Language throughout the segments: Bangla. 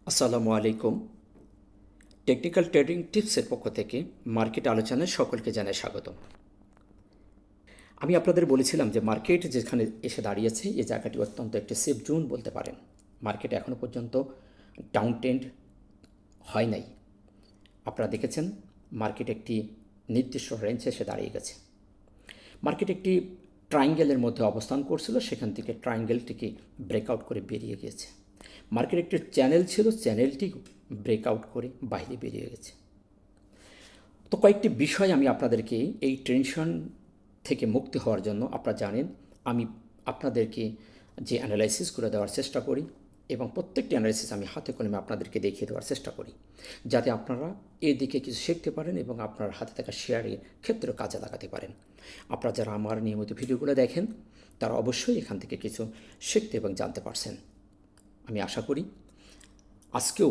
আসসালামু আলাইকুম। টেকনিক্যাল ট্রেডিং টিপসের পক্ষ থেকে মার্কেট আলোচনায় সকলকে জানাই স্বাগত। আমি আপনাদের বলেছিলাম যে মার্কেট যেখানে এসে দাঁড়িয়েছে এই জায়গাটি অত্যন্ত একটি সেফ জোন বলতে পারেন। মার্কেট এখনও পর্যন্ত ডাউন ট্রেন্ড হয় নাই। আপনারা দেখেছেন মার্কেট একটি নির্দিষ্ট রেঞ্জে এসে দাঁড়িয়ে গেছে। মার্কেট একটি ট্রায়াঙ্গেলের মধ্যে অবস্থান করছিল, সেখান থেকে ট্রায়াঙ্গেলটিকে ব্রেকআউট করে বেরিয়ে গিয়েছে। মার্কেট একটি চ্যানেল ছিল, চ্যানেলটি ব্রেকআউট করে বাইরে বেরিয়ে গেছে। তো কয়েকটি বিষয় আমি আপনাদেরকে এই টেনশন থেকে মুক্তি হওয়ার জন্য, আপনারা জানেন আমি আপনাদেরকে যে অ্যানালাইসিসগুলো দেওয়ার চেষ্টা করি এবং প্রত্যেকটি অ্যানালাইসিস আমি হাতে কলমে আপনাদেরকে দেখিয়ে দেওয়ার চেষ্টা করি, যাতে আপনারা এদিকে কিছু শিখতে পারেন এবং আপনার হাতে থাকা শেয়ারের ক্ষেত্রে কাজে লাগাতে পারেন। আপনারা যারা আমার নিয়মিত ভিডিওগুলো দেখেন তারা অবশ্যই এখান থেকে কিছু শিখতে এবং জানতে পারছেন। আমি আশা করি আজকেও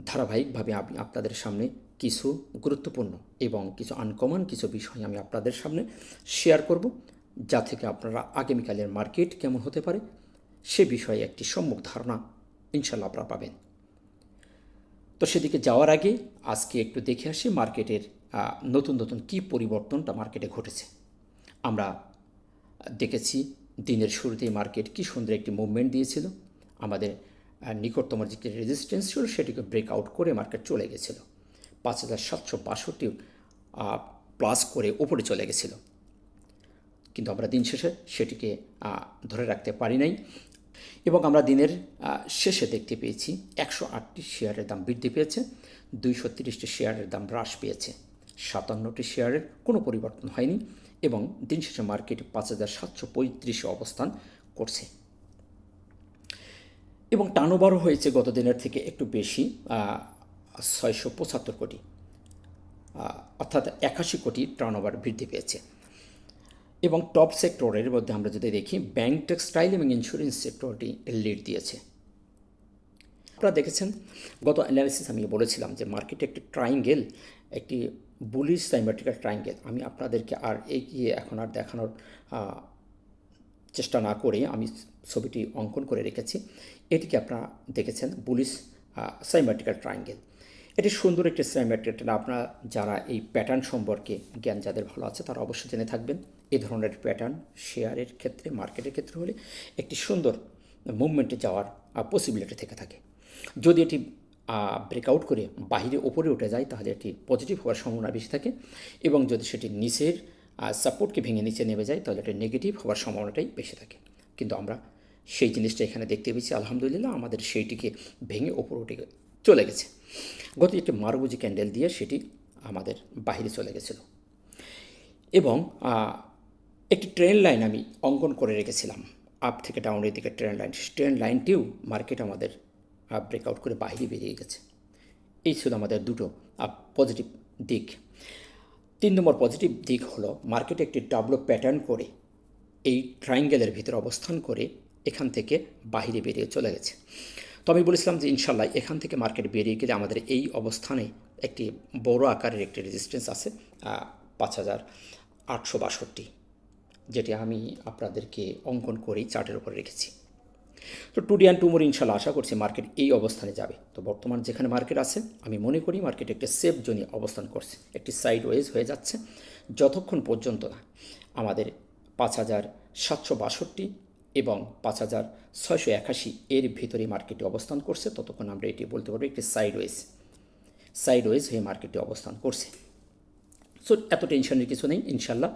ধারাবাহিকভাবে আমি আপনাদের সামনে কিছু গুরুত্বপূর্ণ এবং কিছু আনকমন কিছু বিষয় আমি আপনাদের সামনে শেয়ার করব, যা থেকে আপনারা আগামীকালের মার্কেট কেমন হতে পারে সে বিষয়ে একটি সম্যক ধারণা ইনশাল্লাহ আপনারা পাবেন। তো সেদিকে যাওয়ার আগে আজকে একটু দেখে আসি মার্কেটের নতুন নতুন কী পরিবর্তনটা মার্কেটে ঘটেছে। আমরা দেখেছি দিনের শুরুতেই মার্কেট কী সুন্দর একটি মুভমেন্ট দিয়েছিল। আমাদের নিকটতম যে রেজিস্ট্যান্স ছিল সেটিকে ব্রেকআউট করে মার্কেট চলে গেছিল 5762 প্লাস করে উপরে চলে গেছিল, কিন্তু আমরা দিন শেষে সেটিকে ধরে রাখতে পারি নাই এবং আমরা দিনের শেষে দেখতে পেয়েছি 108টি শেয়ারের দাম বৃদ্ধি পেয়েছে, 230টি শেয়ারের দাম হ্রাস পেয়েছে, 57টি শেয়ারের কোনো পরিবর্তন হয়নি এবং দিন শেষে মার্কেট 5735 অবস্থান করছে এবং টার্নওভারও হয়েছে গত দিনের থেকে একটু বেশি, 675 কোটি, অর্থাৎ 81 কোটি টার্নওভার বৃদ্ধি পেয়েছে। এবং টপ সেক্টরের মধ্যে আমরা যদি দেখি ব্যাংক, টেক্সটাইল এবং ইন্স্যুরেন্স সেক্টরটি লিড দিয়েছে। আপনারা দেখেছেন গত অ্যানালিসিস আমি বলেছিলাম যে মার্কেটে একটি ট্রায়াঙ্গেল, একটি বুলিশ সাইমেট্রিক্যাল ট্রায়াঙ্গেল, আমি আপনাদেরকে আর এগিয়ে এখন আর দেখানোর চেষ্টা না করে আমি ছবিটি অঙ্কন করে রেখেছি। এটিকে আপনারা দেখেছেন বুলিশ সাইমেট্রিক্যাল ট্রায়াঙ্গেল। এটি সুন্দর একটি সাইমেট্রিক্যাল। আপনারা যারা এই প্যাটার্ন সম্পর্কে জ্ঞান যাদের ভালো আছে তারা অবশ্যই জেনে থাকবেন। এই ধরনের প্যাটার্ন শেয়ারের ক্ষেত্রে, মার্কেটের ক্ষেত্রে হলে একটি সুন্দর মুভমেন্টে যাওয়ার পসিবিলিটি থেকে থাকে। যদি এটি ব্রেকআউট করে বাইরে ওপরে উঠে যায় তাহলে এটি পজিটিভ হওয়ার সম্ভাবনা বেশি থাকে এবং যদি সেটি নিচের সাপোর্টকে ভেঙে নিচে নেমে যায় তাহলে এটা নেগেটিভ হওয়ার সম্ভাবনাটাই বেশি থাকে। কিন্তু আমরা সেই জিনিসটা এখানে দেখতে পেয়েছি, আলহামদুলিল্লাহ আমাদের সেইটিকে ভেঙে ওপরে উঠে চলে গেছে। গত একটি মারবুজি ক্যান্ডেল দিয়ে সেটি আমাদের বাইরে চলে গেছিল এবং একটি ট্রেন লাইন আমি অঙ্কন করে রেখেছিলাম, আপ থেকে ডাউনের দিকে ট্রেন লাইনটিও মার্কেট আমাদের ব্রেকআউট করে বাইরে বেরিয়ে গেছে। এই ছিল আমাদের দুটো পজিটিভ দিক। 3 নম্বর পজিটিভ দিক হলো মার্কেটে একটি ডাবল প্যাটার্ন করে এই ট্রায়াঙ্গেলের ভিতরে অবস্থান করে এখান থেকে বাইরে বেরিয়ে চলে গেছে। তো আমি বলেছিলাম যে ইনশাল্লাহ এখান থেকে মার্কেট বেরিয়ে গেলে আমাদের এই অবস্থানে একটি বড় আকারের একটি রেজিস্ট্যান্স আছে 5862, যেটি আমি আপনাদেরকে অঙ্কন করেই চার্টের উপর রেখেছি। তো টুডে অ্যান্ড টুমোর ইনশাল্লাহ আশা করছি মার্কেট এই অবস্থানে যাবে। তো বর্তমান যেখানে মার্কেট আছে আমি মনে করি মার্কেট একটি সেফ জোনে অবস্থান করছে, একটি সাইড ওয়েজ হয়ে যাচ্ছে যতক্ষণ পর্যন্ত না আমাদের 5762 এবং 5681 এর ভিতরে মার্কেটে অবস্থান করছে, ততক্ষণ আমরা এটি বলতে পারবো একটি সাইড ওয়েজ হয়ে মার্কেটে অবস্থান করছে। সো এত টেনশনের কিছু নেই, ইনশাল্লাহ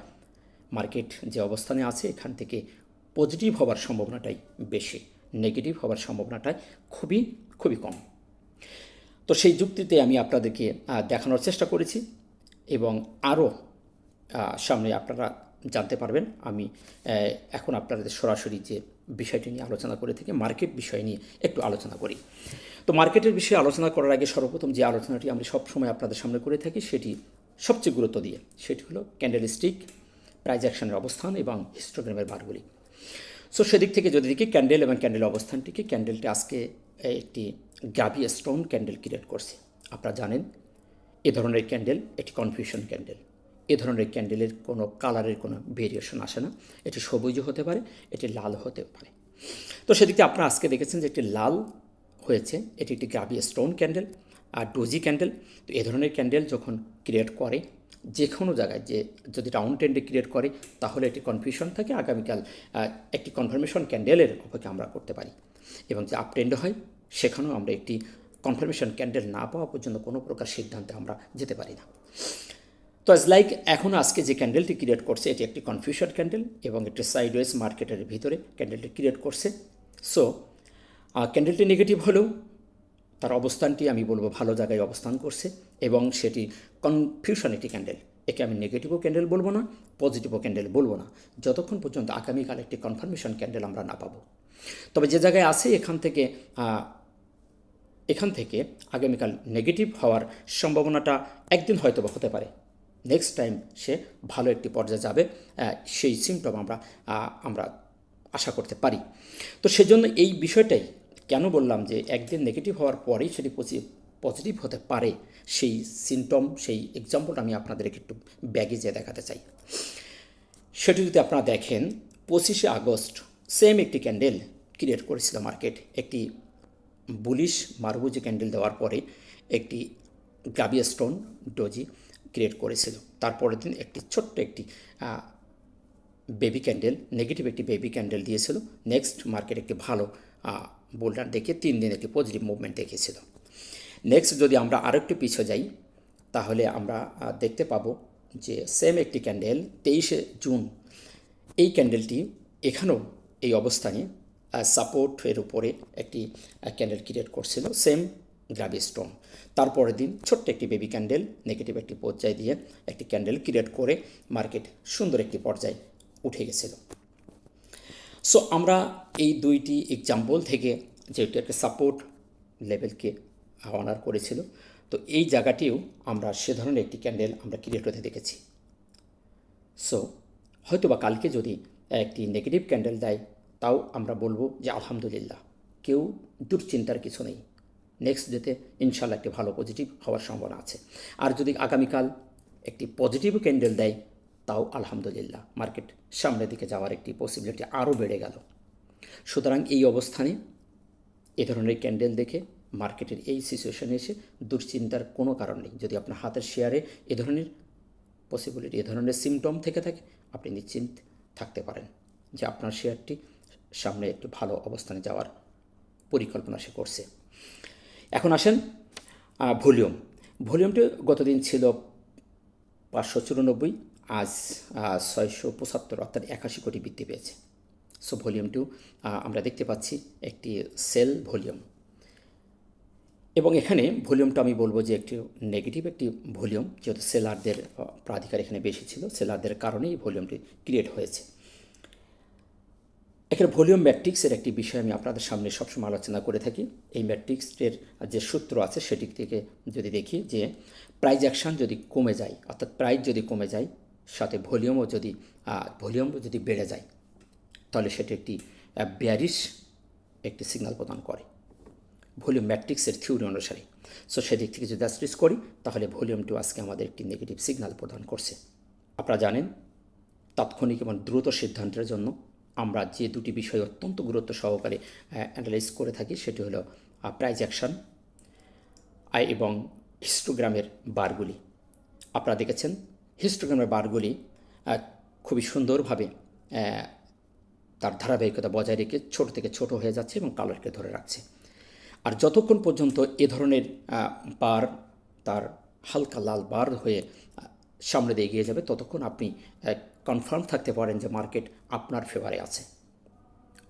মার্কেট যে অবস্থানে আছে এখান থেকে পজিটিভ হওয়ার সম্ভাবনাটাই বেশি, নেগেটিভ হওয়ার সম্ভাবনাটাই খুবই খুবই কম। তো সেই যুক্তিতে আমি আপনাদেরকে দেখানোর চেষ্টা করেছি এবং আরও সামনে আপনারা জানতে পারবেন। আমি এখন আপনাদের সরাসরি যে বিষয়টি নিয়ে আলোচনা করে থেকে মার্কেট বিষয় নিয়ে একটু আলোচনা করি। তো মার্কেটের বিষয়ে আলোচনা করার আগে সর্বপ্রথম যে আলোচনাটি আমরা সবসময় আপনাদের সামনে করে থাকি সেটি সবচেয়ে গুরুত্ব দিয়ে, সেটি হলো ক্যান্ডেলস্টিক, প্রাইস অ্যাকশনের অবস্থান এবং হিস্টোগ্রামের বারগুলি। সো সেদিক থেকে যদি দেখি ক্যান্ডেল এবং ক্যান্ডেল অবস্থানটিকে, ক্যান্ডেলটা আজকে একটি গাভি স্টোন ক্যান্ডেল ক্রিয়েট করছে। আপনারা জানেন এ ধরনের ক্যান্ডেল একটি কনফিউশন ক্যান্ডেল। এ ধরনের ক্যান্ডেলের কোনো কালারের কোনো ভেরিয়েশন আসে না, এটি সবুজও হতে পারে, এটি লাল হতে পারে। তো সেদিকে আপনারা আজকে দেখেছেন যে একটি লাল হয়েছে, এটি একটি গ্রাবি স্টোন ক্যান্ডেল আর ডোজি ক্যান্ডেল। তো এ ধরনের ক্যান্ডেল যখন ক্রিয়েট করে যে কোনো জায়গায়, যে যদি রাউন্ড ট্রেন্ডে ক্রিয়েট করে তাহলে একটি কনফিউশন থাকে, আগামীকাল একটি কনফার্মেশন ক্যান্ডেলের অপেক্ষা আমরা করতে পারি। এবং যে আপ ট্রেন্ডে হয় সেখানেও আমরা একটি কনফার্মেশন ক্যান্ডেল না পাওয়া পর্যন্ত কোনো প্রকার সিদ্ধান্তে আমরা যেতে পারি না। তো অ্যাজ লাইক এখন আজকে যে ক্যান্ডেলটি ক্রিয়েট করছে এটি একটি কনফিউশন ক্যান্ডেল এবং একটি সাইডওয়েজ মার্কেটের ভিতরে ক্যান্ডেলটি ক্রিয়েট করছে। সো ক্যান্ডেলটি নেগেটিভ হলেও তার অবস্থানটি আমি বলবো ভালো জায়গায় অবস্থান করছে এবং সেটি কনফিউশন একটি ক্যান্ডেল। একে আমি নেগেটিভও ক্যান্ডেল বলবো না, পজিটিভও ক্যান্ডেল বলবো না, যতক্ষণ পর্যন্ত আগামীকাল একটি কনফার্মেশন ক্যান্ডেল আমরা না পাবো। তবে যে জায়গায় আছে এখান থেকে আগামীকাল নেগেটিভ হওয়ার সম্ভাবনাটা একদিন হয়তো বা হতে পারে, নেক্সট টাইম সে ভালো একটি পর্যায়ে যাবে, সেই সিমটম আমরা আশা করতে পারি। তো সেজন্য এই বিষয়টাই কেন বললাম যে একদিন নেগেটিভ হওয়ার পরেই সেটি পজিটিভ হতে পারে, সেই সিমটম, সেই এক্সাম্পলটা আমি আপনাদেরকে একটু ব্যাগে যেয়ে দেখাতে চাই। সেটি যদি আপনারা দেখেন 25শে আগস্ট সেম একটি ক্যান্ডেল ক্রিয়েট করেছিল মার্কেট, একটি বুলিশ মারবুজি ক্যান্ডেল দেওয়ার পরে একটি গ্রাবি স্টোন ডোজি ক্রিয়েট করেছিল। তারপরের দিন একটি ছোট্ট একটি বেবি ক্যান্ডেল, নেগেটিভ একটি বেবি ক্যান্ডেল দিয়েছিল। নেক্সট মার্কেট একটি ভালো বোল্ডার দেখে 3 দিন একটি পজিটিভ মুভমেন্ট দেখিয়েছিল। নেক্সট যদি আমরা আরেকটু পিছিয়ে যাই তাহলে আমরা দেখতে পাবো যে সেম একটি ক্যান্ডেল 23শে জুন, এই ক্যান্ডেলটি এখানেও এই অবস্থানে সাপোর্টের উপরে একটি ক্যান্ডেল ক্রিয়েট করছিল, সেম গ্রাবি স্টোন। তারপরের দিন ছোট্ট একটি বেবি ক্যান্ডেল নেগেটিভ একটি পর্যায় দিয়ে একটি ক্যান্ডেল ক্রিয়েট করে মার্কেট সুন্দর একটি পর্যায়ে উঠে গেছিল। সো আমরা এই দুইটি এক্সাম্পল থেকে যেটি একটা সাপোর্ট লেভেলকে অনার করেছিল, তো এই জায়গাটিও আমরা সে ধরনের একটি ক্যান্ডেল আমরা ক্রিয়েট হতে দেখেছি। সো হয়তো বা কালকে যদি একটি নেগেটিভ ক্যান্ডেল দেয় তাও আমরা বলবো যে আলহামদুলিল্লাহ, কেউ দুশ্চিন্তার কিছু নেই, নেক্সট ডেতে ইনশাল্লাহ একটি ভালো পজিটিভ হওয়ার সম্ভাবনা আছে। আর যদি আগামীকাল একটি পজিটিভ ক্যান্ডেল দেয় তাও আলহামদুলিল্লাহ, মার্কেট সামনের দিকে যাওয়ার একটি পসিবিলিটি আরও বেড়ে গেল। সুতরাং এই অবস্থানে এ ধরনের ক্যান্ডেল দেখে মার্কেটের এই সিচুয়েশনে এসে দুশ্চিন্তার কোনো কারণ নেই। যদি আপনার হাতের শেয়ারে এ ধরনের পসিবিলিটি, এ ধরনের সিমটম থেকে থাকে, আপনি নিশ্চিন্ত থাকতে পারেন যে আপনার শেয়ারটি সামনে একটু ভালো অবস্থানে যাওয়ার পরিকল্পনা সে করছে। এখন আসেন ভলিউমটি গতদিন ছিল 594, আজ 675, অর্থাৎ 81 কোটি বৃদ্ধি পেয়েছে। সো ভলিউমটিও আমরা দেখতে পাচ্ছি একটি সেল ভলিউম, এবং এখানে ভলিউমটা আমি বলবো যে একটি নেগেটিভ একটি ভলিউম, যেহেতু সেলারদের প্রাধিকার এখানে বেশি ছিল, সেলারদের কারণেই ভলিউমটি ক্রিয়েট হয়েছে। এখানে ভলিউম ম্যাট্রিক্সের একটি বিষয় আমি আপনাদের সামনে সবসময় আলোচনা করে থাকি। এই ম্যাট্রিক্সের যে সূত্র আছে সেটি থেকে যদি দেখি যে প্রাইস অ্যাকশন যদি কমে যায়, অর্থাৎ প্রাইস যদি কমে যায় সাথে ভলিউমও যদি বেড়ে যায়, তাহলে সেটি একটি বেয়ারিশ একটি সিগন্যাল প্রদান করে ভলিউম ম্যাট্রিক্সের থিওরি অনুসারে। সো সেদিক থেকে যদি অ্যানালাইসিস করি তাহলে ভলিউমটিও আজকে আমাদের একটি নেগেটিভ সিগন্যাল প্রদান করছে। আপনারা জানেন তাৎক্ষণিক এবং দ্রুত সিদ্ধান্তের জন্য আমরা যে দুটি বিষয় অত্যন্ত গুরুত্ব সহকারে অ্যানালাইজ করে থাকি সেটি হলো প্রাইস অ্যাকশন এবং হিস্টোগ্রামের বারগুলি। আপনারা দেখেছেন হিস্টোগ্রামের বারগুলি খুবই সুন্দরভাবে তার ধারাবাহিকতা বজায় রেখে ছোট থেকে ছোট হয়ে যাচ্ছে এবং কালারকে ধরে রাখছে। আর যতক্ষণ পর্যন্ত এ ধরনের বার তার হালকা লাল বার হয়ে সামনে দিয়ে এগিয়ে যাবে ততক্ষণ আপনি কনফার্ম থাকতে পারেন যে মার্কেট আপনার ফেভারে আছে,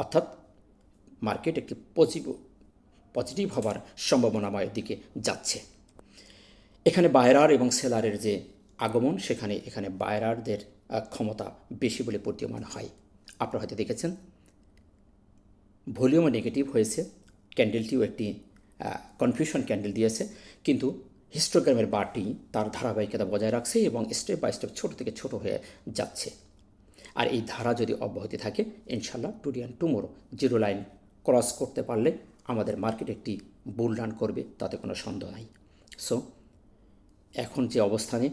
অর্থাৎ মার্কেট একটি পজিটিভ হবার সম্ভাবনাময়ের দিকে যাচ্ছে। এখানে বায়ার এবং সেলারের যে আগমন, এখানে বায়ারদের ক্ষমতা বেশি বলে প্রতীয়মান হয়। আপনারা হয়তো দেখেছেন ভলিউমও নেগেটিভ হয়েছে, ক্যান্ডেলটিও একটি কনফিউশন ক্যান্ডেল দিয়েছে, কিন্তু হিস্টোগ্রামের বারটি তার ধারাবাহিকতা বজায় রাখছে এবং স্টেপ বাই স্টেপ ছোট থেকে ছোট হয়ে যাচ্ছে। আর এই ধারা যদি অব্যাহতি থাকে ইনশাল্লাহ today and tomorrow zero line cross করতে পারলে আমাদের মার্কেট একটি বুল রান করবে, তাতে কোনো সন্দেহ নাই। সো এখন যে অবস্থানে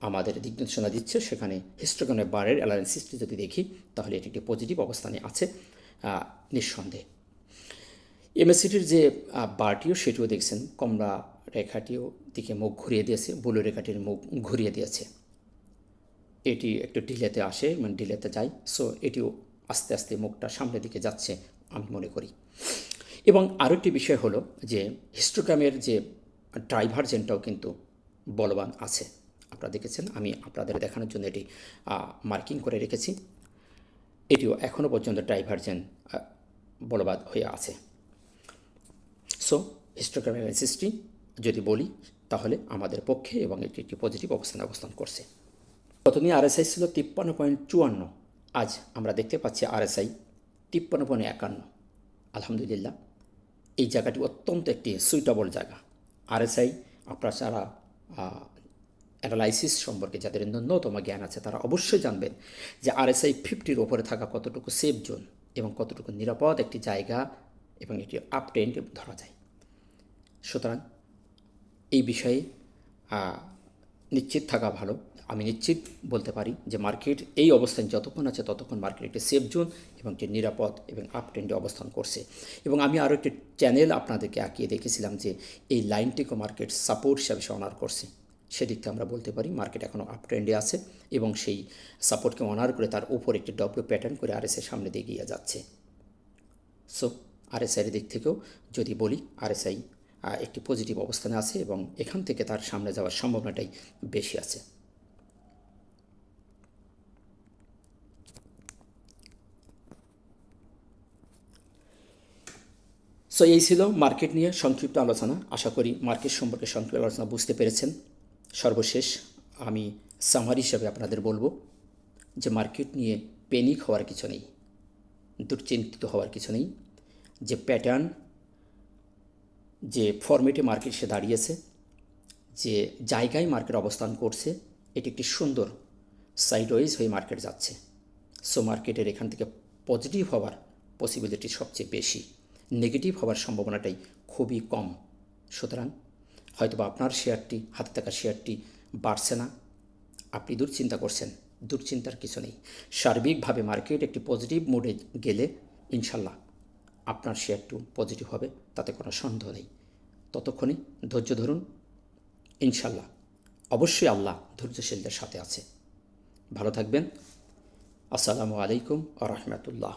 আমাদের দিক নির্দেশনা দিচ্ছে সেখানে হিস্টোগ্রামের বারের অ্যানালাইসিসটি যদি দেখি তাহলে এটি একটি পজিটিভ অবস্থানে আছে নিঃসন্দেহে। এমএসসিটির যে বারটিও সেটিও দেখছেন কমলা রেখাটিও দিকে মুখ ঘুরিয়ে দিয়েছে, ব্লু রেখাটির মুখ ঘুরিয়ে দিয়েছে। এটি একটু ডিলেতে আসে, মানে ডিলেতে যায়। সো এটিও আস্তে আস্তে মুখটা সামনের দিকে যাচ্ছে আমি মনে করি। এবং আরও একটি বিষয় হলো যে হিস্টোগ্রামের যে ডাইভারজেন্টটাও কিন্তু বলবান আছে। আপনারা দেখেছেন, আমি আপনাদের দেখানোর জন্য এটি মার্কিং করে রেখেছি। এটিও এখনও পর্যন্ত ডাইভারজেন্ট বলবান হয়ে আছে। সো হিস্টোগ্রামের অ্যানালিসিসটি যদি বলি তাহলে আমাদের পক্ষে, এবং এটি একটি পজিটিভ অবস্থানে অবস্থান করছে। প্রথমে আরএসআই ছিল 53.54, আজ আমরা দেখতে পাচ্ছি আরএসআই 53.51। আলহামদুলিল্লাহ, এই জায়গাটি অত্যন্ত একটি সুইটেবল জায়গা। আরএসআই আপনারা যারা অ্যানালাইসিস সম্পর্কে যাদের ন্যূনতম জ্ঞান আছে তারা অবশ্যই জানবেন যে আরএসআই 50-র ওপরে থাকা কতটুকু সেফ জোন এবং কতটুকু নিরাপদ একটি জায়গা, এবং এটি আপ ট্রেন্ড ধরা যায়। সুতরাং এই বিষয়ে নিশ্চিত থাকা ভালো। আমি নিশ্চিত বলতে পারি যে মার্কেট এই অবস্থান যতক্ষণ আছে ততক্ষণ মার্কেট একটি সেফ জোন এবং একটি নিরাপদ এবং আপ ট্রেন্ডে অবস্থান করছে। এবং আমি আরও একটি চ্যানেল আপনাদেরকে আঁকিয়ে দেখেছিলাম যে এই লাইনটিকে মার্কেট সাপোর্ট হিসাবে অনার করছে। সেদিক থেকে আমরা বলতে পারি মার্কেট এখনও আপ ট্রেন্ডে আছে এবং সেই সাপোর্টকে অনার করে তার উপর একটি ডব্লিউ প্যাটার্ন করে আরএসআই সামনে দিয়ে এগিয়ে যাচ্ছে। সো আরএসআইয়ের দিক থেকেও যদি বলি আরএসআই একটি পজিটিভ অবস্থানে আছে এবং এখান থেকে তার সামনে যাওয়ার সম্ভাবনাটাই বেশি আছে। সো এই ছিল মার্কেট নিয়ে সংক্ষিপ্ত আলোচনা। আশা করি মার্কেট সম্পর্কে সংক্ষিপ্ত আলোচনা বুঝতে পেরেছেন। সর্বশেষ আমি সামারি হিসাবে আপনাদের বলবো যে মার্কেট নিয়ে প্যানিক হওয়ার কিছু নেই, দুশ্চিন্তিত হওয়ার কিছু নেই। যে প্যাটার্ন, যে ফরম্যাটে মার্কেট সে দাঁড়িয়েছে, যে জায়গায় মার্কেট অবস্থান করছে, এটি একটি সুন্দর সাইডওয়েজ হয়ে মার্কেট যাচ্ছে। সো মার্কেটের এখান থেকে পজিটিভ হওয়ার পসিবিলিটি সবচেয়ে বেশি, নেগেটিভ হওয়ার সম্ভাবনাটাই খুবই কম। সুতরাং হয়তোবা আপনার শেয়ারটি, হাতে থাকা শেয়ারটি বাড়ছে না, আপনি দুশ্চিন্তা করছেন, দুশ্চিন্তার কিছু নেই। সার্বিকভাবে মার্কেট একটি পজিটিভ মোডে গেলে ইনশাল্লাহ আপনার শেয়ারটিও পজিটিভ হবে, তাতে কোনো সন্দেহ নেই। ততক্ষণে ধৈর্য ধরুন, ইনশাল্লাহ অবশ্যই আল্লাহ ধৈর্যশীলদের সাথে আছে। ভালো থাকবেন। আসসালামু আলাইকুম ওয়া রাহমাতুল্লাহ।